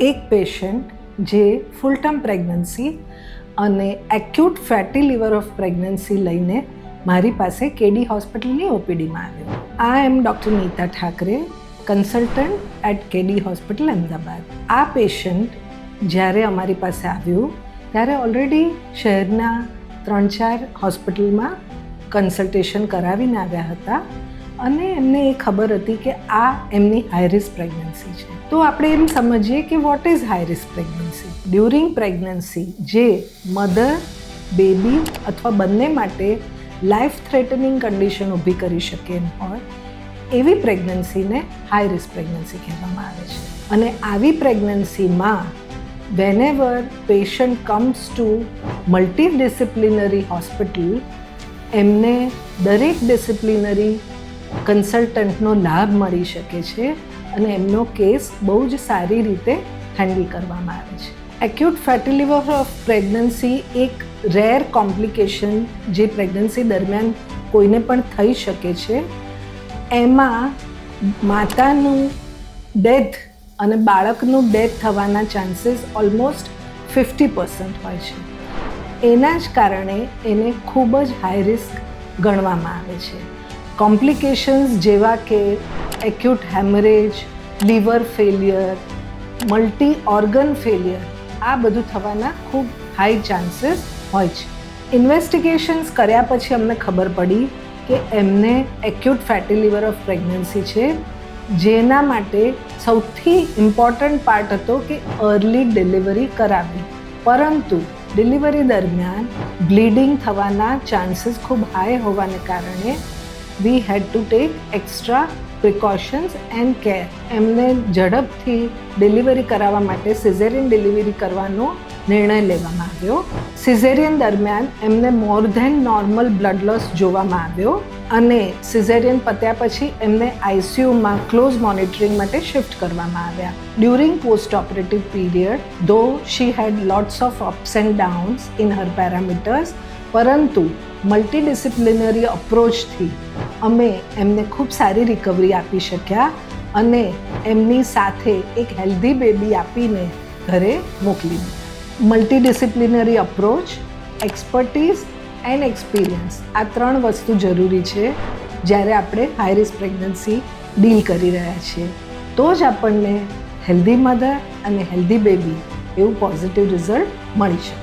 એક પેશન્ટ જે full term pregnancy અને acute fatty liver of pregnancy લઈને મારી પાસે કેડી હોસ્પિટલની ઓપીડીમાં આવ્યો. I am doctor Nita Thakre, consultant at KD hospital Ahmedabad. આ પેશન્ટ જ્યારે અમારી પાસે આવ્યું ત્યારે ઓલરેડી શહેરના 3-4 હોસ્પિટલમાં કન્સલ્ટેશન કરાવીને આવ્યા હતા અને એમને એ ખબર હતી કે આ એમની હાઈ રિસ્ક પ્રેગ્નન્સી છે. તો આપણે એમ સમજીએ કે what is high risk pregnancy. During pregnancy જે મધર, બેબી અથવા બંને માટે લાઈફ થ્રેટનિંગ કન્ડિશન ઊભી કરી શકે એમ હોય એવી પ્રેગ્નન્સીને હાઈ રિસ્ક પ્રેગ્નન્સી કહેવામાં આવે છે. અને આવી પ્રેગ્નન્સીમાં whenever patient comes to multidisciplinary hospital, એમને દરેક ડિસિપ્લિનરી કન્સલ્ટન્ટનો લાભ મળી શકે છે અને એમનો કેસ બહુ જ સારી રીતે હેન્ડલ કરવામાં આવે છે. Acute fatty liver of pregnancy એક રેર કોમ્પ્લિકેશન જે પ્રેગ્નન્સી દરમિયાન કોઈને પણ થઈ શકે છે. એમાં માતાનું ડેથ અને બાળકનું ડેથ થવાના ચાન્સીસ ઓલમોસ્ટ 50% હોય છે. એના જ કારણે એને ખૂબ જ હાઈ રિસ્ક ગણવામાં આવે છે. કોમ્પ્લિકેશન્સ જેવા કે acute haemorrhage, liver failure, multi organ failure આ બધું થવાના ખૂબ હાઈ ચાન્સીસ હોય છે. ઇન્વેસ્ટિગેશન્સ કર્યા પછી અમને ખબર પડી કે એમને acute fatty liver of pregnancy છે, જેના માટે સૌથી ઇમ્પોર્ટન્ટ પાર્ટ હતો કે અર્લી ડિલિવરી કરાવવી. પરંતુ ડિલિવરી દરમિયાન બ્લીડિંગ થવાના ચાન્સીસ ખૂબ હાઈ હોવાને કારણે we had to take extra precautions and care. એમને ઝડપથી ડિલિવરી કરાવવા માટે સિઝેરિયન ડિલિવરી કરવાનો નિર્ણય લેવામાં આવ્યો. સિઝેરિયન દરમિયાન એમને more than normal blood loss જોવામાં આવ્યો અને સિઝેરિયન પત્યા પછી એમને આઈસીયુમાં ક્લોઝ મોનિટરિંગ માટે શિફ્ટ કરવામાં આવ્યા. During post operative period though she had lots of ups and downs in her parameters, પરંતુ મલ્ટીડિસિપ્લિનરી અપ્રોચથી અમે એમને ખૂબ સારી રિકવરી આપી શક્યા અને એમની સાથે એક હેલ્ધી બેબી આપીને ઘરે મોકલી. Multidisciplinary approach, expertise and experience આ 3 વસ્તુ જરૂરી છે જ્યારે આપણે હાઈ રિસ્ક પ્રેગ્નન્સી ડીલ કરી રહ્યા છીએ. તો જ આપણને હેલ્ધી મધર અને હેલ્ધી બેબી એવું પોઝિટિવ રિઝલ્ટ મળી શકે.